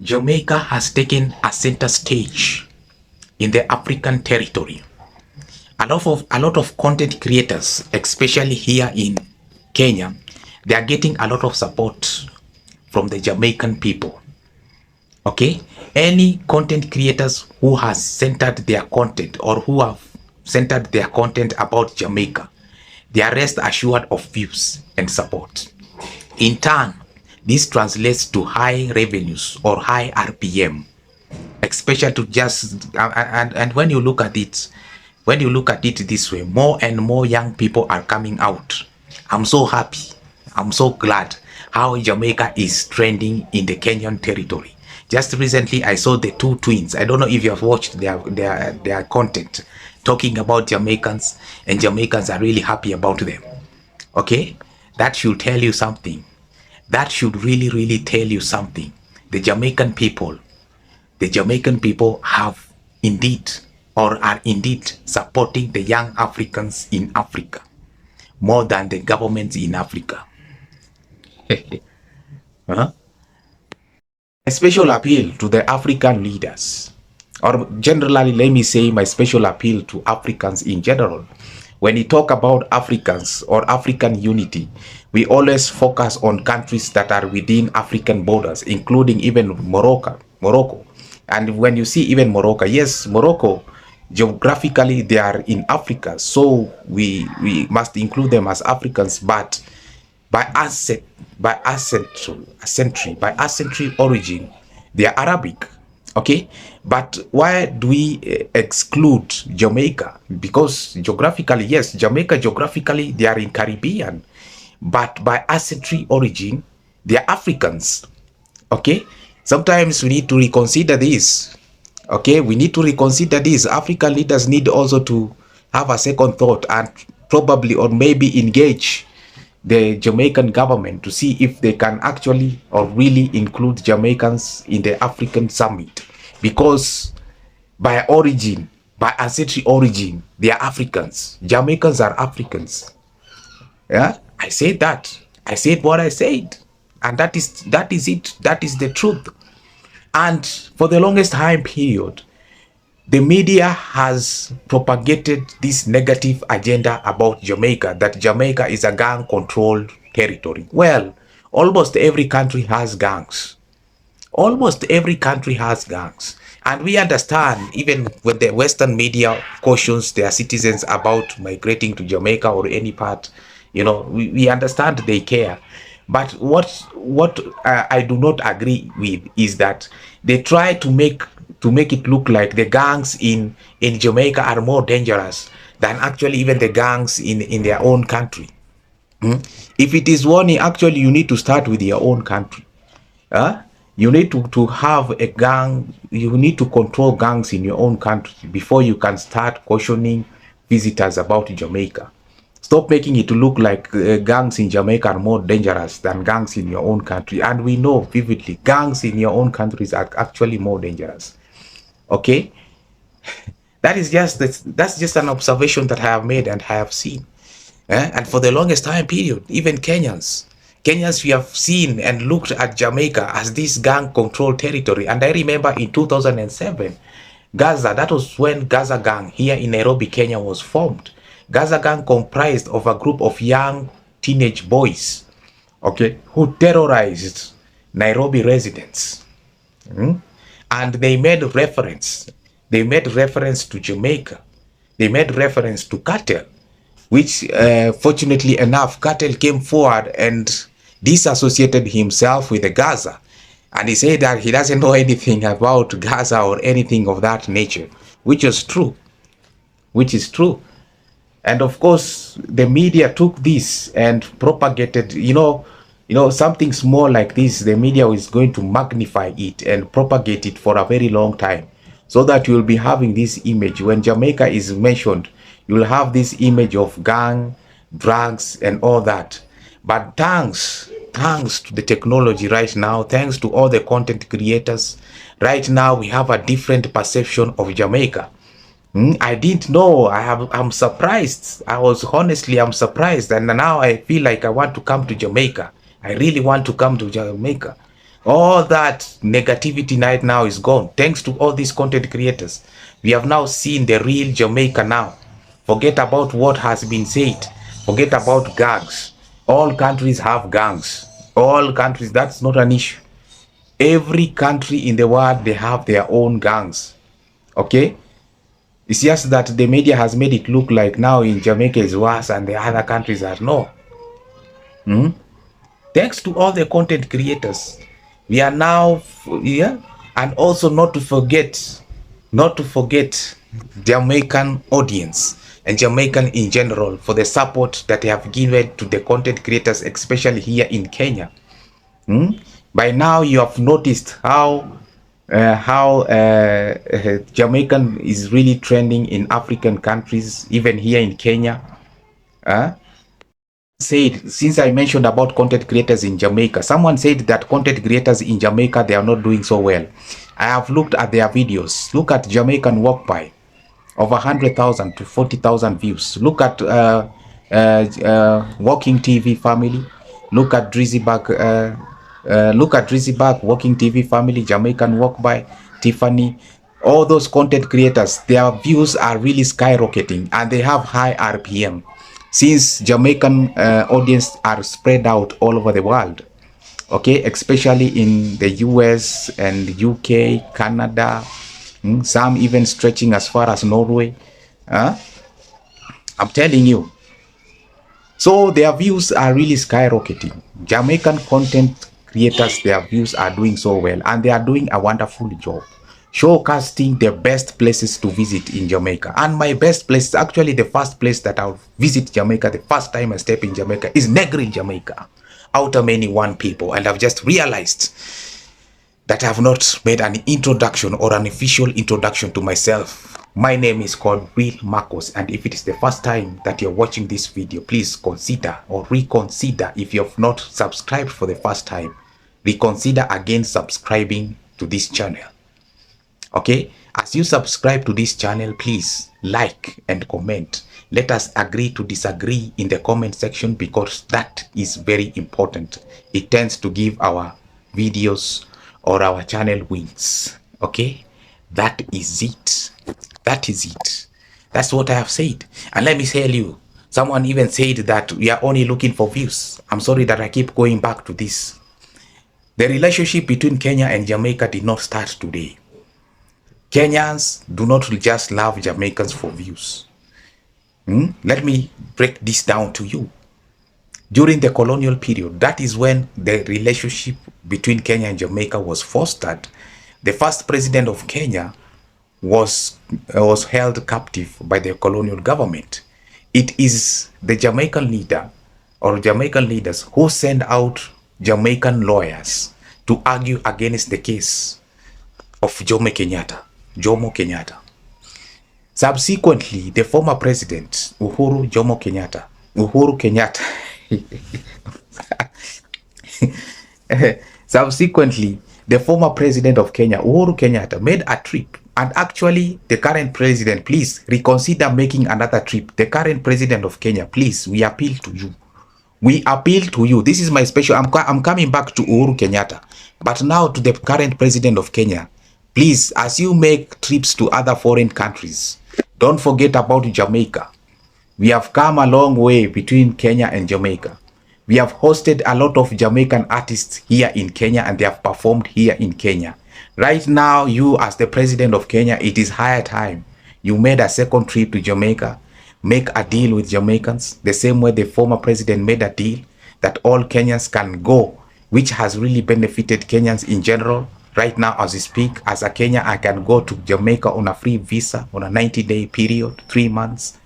Jamaica has taken a center stage in the African territory. A lot of content creators, especially here in Kenya, they are getting a lot of support from the Jamaican people. Okay, any content creators who has centered their content or who have centered their content about Jamaica, they are rest assured of views and support. In turn, this translates to high revenues or high RPM, especially to just and when you look at it this way, more and more young people are coming out. I'm so happy, I'm so glad how Jamaica is trending in the Kenyan territory. Just recently I saw the two twins. I don't know if you have watched their content talking about Jamaicans, and Jamaicans are really happy about them. Okay, that should tell you something. That should really tell you something. The Jamaican people the Jamaican people have indeed or are indeed supporting the young Africans in Africa more than the governments in Africa. Huh? A special appeal to the African leaders, or generally, let me say, my special appeal to Africans in general. When you talk about Africans or African unity, we always focus on countries that are within African borders, including even Morocco. And when you see even Morocco, yes, Morocco, geographically they are in Africa, so we must include them as Africans, but by ascent, by ancestry origin, they are Arabic. Okay, but why do we exclude Jamaica? Because geographically, yes, Jamaica geographically they are in Caribbean, but by ancestry origin, they are Africans. Okay, sometimes we need to reconsider this. Okay, we need to reconsider this. African leaders need also to have a second thought and probably or maybe engage the Jamaican government to see if they can actually or really include Jamaicans in the African summit, because by origin, by ancestry origin, they are Africans. Jamaicans are Africans. Yeah, I said that. I said what I said, and that is it. That is the truth. And for the longest time period, the media has propagated this negative agenda about Jamaica, that Jamaica is a gang-controlled territory. Well, almost every country has gangs. Almost every country has gangs. And we understand, even when the Western media cautions their citizens about migrating to Jamaica or any part, we understand they care. But what I do not agree with is that they try to make it look like the gangs in Jamaica are more dangerous than actually even the gangs in their own country. If it is warning, actually you need to start with your own country. You need to have a gang. You need to control gangs in your own country before you can start cautioning visitors about Jamaica. Stop making it to look like gangs in Jamaica are more dangerous than gangs in your own country. And we know vividly gangs in your own countries are actually more dangerous. Okay, that's just an observation that I have made and I have seen. And for the longest time period, even Kenyans, we have seen and looked at Jamaica as this gang-controlled territory. And I remember in 2007, Gaza, that was when Gaza Gang here in Nairobi, Kenya was formed. Gaza Gang comprised of a group of young teenage boys, okay, who terrorized Nairobi residents. And they made reference to Jamaica. They made reference to cartel, which fortunately enough, cartel came forward and disassociated himself with the Gaza. And he said that he doesn't know anything about Gaza or anything of that nature, which is true. And of course, the media took this and propagated, something small like this, the media is going to magnify it and propagate it for a very long time, so that you'll be having this image. When Jamaica is mentioned, you'll have this image of gang, drugs, and all that. But thanks to the technology right now, thanks to all the content creators, right now we have a different perception of Jamaica. I didn't know. I'm surprised. I'm surprised. And now I feel like I want to come to Jamaica. I really want to come to Jamaica. All that negativity right now is gone. Thanks to all these content creators. We have now seen the real Jamaica now. Forget about what has been said. Forget about gangs. All countries have gangs. All countries, that's not an issue. Every country in the world, they have their own gangs. Okay? It's just that the media has made it look like now in Jamaica is worse and the other countries are no. Thanks to all the content creators, we are now, yeah, and also not to forget Jamaican audience and Jamaican in general for the support that they have given to the content creators, especially here in Kenya. By now, you have noticed how Jamaican is really trending in African countries, even here in Kenya. Uh, Said, since I mentioned about content creators in Jamaica, someone said that content creators in Jamaica, they are not doing so well. I have looked at their videos. Look at Jamaican Walk By, over 100,000 to 40,000 views. Look at Walking TV Family. Look at Drizzy Bag, Walking TV Family, Jamaican Walk By, Tiffany. All those content creators, their views are really skyrocketing and they have high RPM. Since Jamaican audience are spread out all over the world, okay, especially in the US and UK, Canada, some even stretching as far as Norway. I'm telling you. So their views are really skyrocketing. Jamaican content creators, their views are doing so well and they are doing a wonderful job showcasing the best places to visit in Jamaica. And my best place, actually the first place that I'll visit Jamaica, the first time I step in Jamaica, is Negri, Jamaica. Out of many one people. And I've just realized that I have not made an introduction or an official introduction to myself. My name is called Will Marcos, and if it is the first time that you're watching this video, please consider or reconsider. If you have not subscribed for the first time, reconsider again subscribing to this channel. Okay, as you subscribe to this channel, please like and comment. Let us agree to disagree in the comment section because that is very important. It tends to give our videos or our channel wins. Okay, that is it. That is it. That's what I have said. And let me tell you, someone even said that we are only looking for views. I'm sorry that I keep going back to this. The relationship between Kenya and Jamaica did not start today. Kenyans do not just love Jamaicans for views. Let me break this down to you. During the colonial period, that is when the relationship between Kenya and Jamaica was fostered. The first president of Kenya was held captive by the colonial government. It is the Jamaican leader or Jamaican leaders who send out Jamaican lawyers to argue against the case of Jomo Kenyatta. Subsequently, the former president, Uhuru Kenyatta, subsequently, the former president of Kenya, Uhuru Kenyatta, made a trip. And actually, the current president, please reconsider making another trip. The current president of Kenya, please, we appeal to you. We appeal to you. This is my special. I'm coming back to Uhuru Kenyatta. But now to the current president of Kenya. Please, as you make trips to other foreign countries, don't forget about Jamaica. We have come a long way between Kenya and Jamaica. We have hosted a lot of Jamaican artists here in Kenya and they have performed here in Kenya. Right now, you as the president of Kenya, it is high time you made a second trip to Jamaica, make a deal with Jamaicans, the same way the former president made a deal that all Kenyans can go, which has really benefited Kenyans in general. Right now, as we speak, as a Kenyan, I can go to Jamaica on a free visa on a 90-day period, 3 months.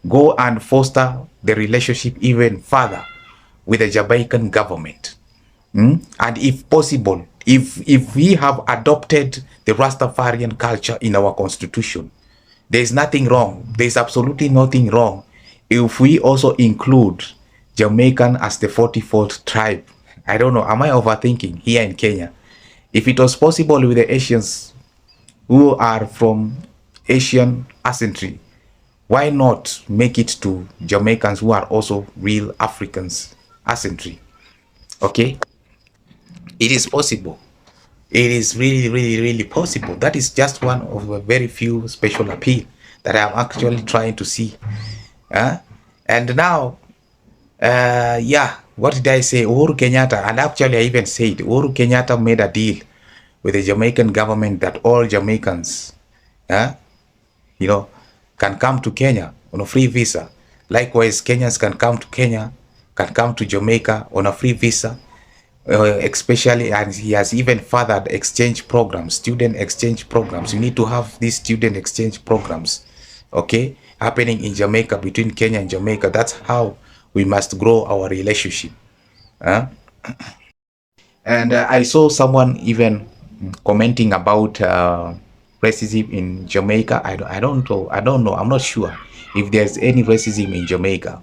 Go and foster the relationship even further with the Jamaican government. And if possible, if we have adopted the Rastafarian culture in our constitution, there is nothing wrong. There is absolutely nothing wrong if we also include Jamaican as the 44th tribe. I don't know, am I overthinking here in Kenya? If it was possible with the Asians who are from Asian ancestry, why not make it to Jamaicans who are also real Africans ancestry? Okay? It is possible. It is really, really, really possible. That is just one of a very few special appeal that I'm actually trying to see. And now, yeah, what did I say? Uhuru Kenyatta, and actually I even said Uhuru Kenyatta made a deal with the Jamaican government that all Jamaicans, uh, you know, can come to Kenya on a free visa. Likewise, Kenyans can come to Kenya, can come to Jamaica on a free visa. Especially, and he has even furthered exchange programs, student exchange programs. You need to have these student exchange programs, okay, happening in Jamaica, between Kenya and Jamaica. That's how we must grow our relationship. Huh? And I saw someone even commenting about racism in Jamaica. I don't know. I don't know. I'm not sure if there's any racism in Jamaica,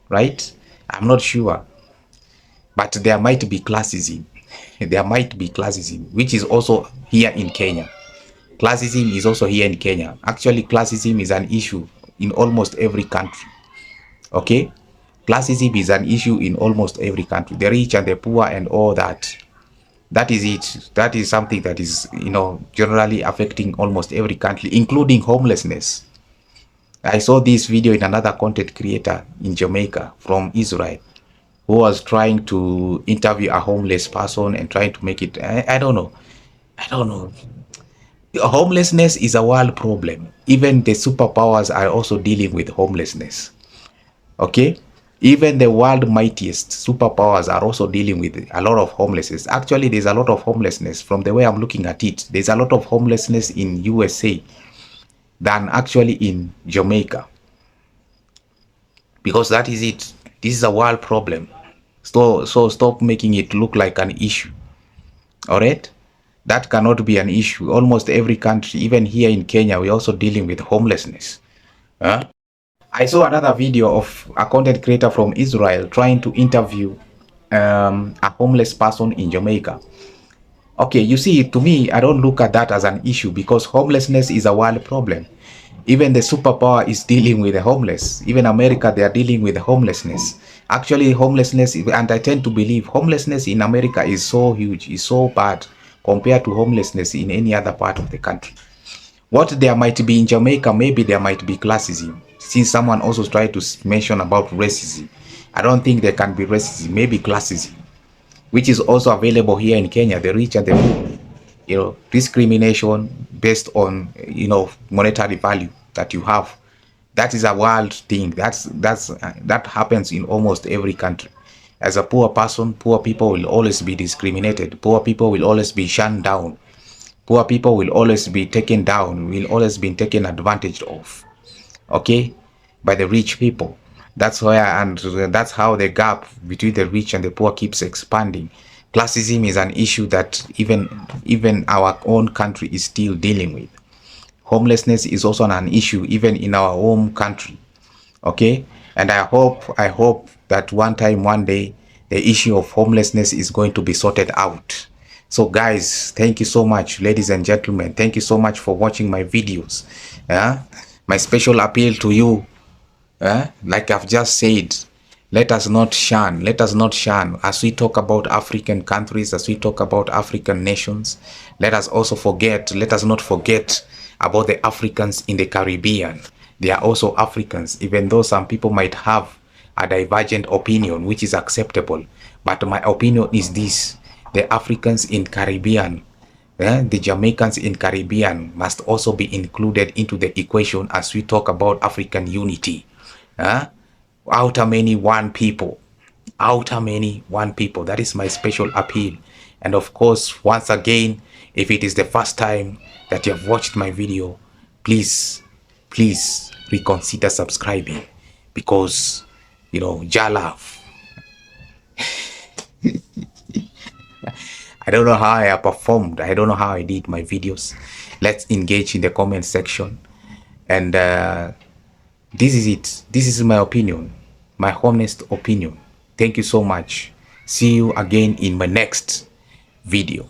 right? I'm not sure, but there might be classism. There might be classism, which is also here in Kenya. Classism is also here in Kenya. Actually, classism is an issue in almost every country. Okay? Classism is an issue in almost every country. The rich and the poor and all that. That is it. That is something that is, generally affecting almost every country, including homelessness. I saw this video in another content creator in Jamaica from Israel who was trying to interview a homeless person and trying to make it. I don't know. I don't know. Homelessness is a world problem. Even the superpowers are also dealing with homelessness. Okay? Even the world mightiest superpowers are also dealing with a lot of homelessness. Actually, there's a lot of homelessness from the way I'm looking at it. There's a lot of homelessness in USA than actually in Jamaica. Because that is it. This is a world problem. So stop making it look like an issue. All right? That cannot be an issue. Almost every country, even here in Kenya, we're also dealing with homelessness. Huh? I saw another video of a content creator from Israel trying to interview a homeless person in Jamaica. Okay, you see, to me, I don't look at that as an issue because homelessness is a world problem. Even the superpower is dealing with the homeless. Even America, they are dealing with homelessness. Actually, homelessness, and I tend to believe homelessness in America is so huge, is so bad compared to homelessness in any other part of the country. What there might be in Jamaica, maybe there might be classism. Since someone also tried to mention about racism, I don't think there can be racism, maybe classism, which is also available here in Kenya, the rich and the poor. Discrimination based on, monetary value that you have. That is a world thing. That happens in almost every country. As a poor person, poor people will always be discriminated. Poor people will always be shunned down. Poor people will always be taken down, will always be taken advantage of, okay, by the rich people. That's that's how the gap between the rich and the poor keeps expanding. Classism is an issue that even our own country is still dealing with. Homelessness is also an issue even in our home country, okay. And I hope that one day the issue of homelessness is going to be sorted out. So guys, thank you so much, ladies and gentlemen. Thank you so much for watching my videos. My special appeal to you, like I've just said, let us not shun as we talk about African countries, as we talk about African nations. Let us not forget about the Africans in the Caribbean. They are also Africans, even though some people might have a divergent opinion, which is acceptable. But my opinion is this: the Africans in Caribbean, the Jamaicans in Caribbean must also be included into the equation as we talk about African unity. Outer many, one people. Outer many, one people. That is my special appeal. And of course, once again, if it is the first time that you have watched my video, please reconsider subscribing, because Jalaf. I don't know how I performed. I don't know how I did my videos. Let's engage in the comment section. And this is it. This is my opinion, my honest opinion. Thank you so much. See you again in my next video.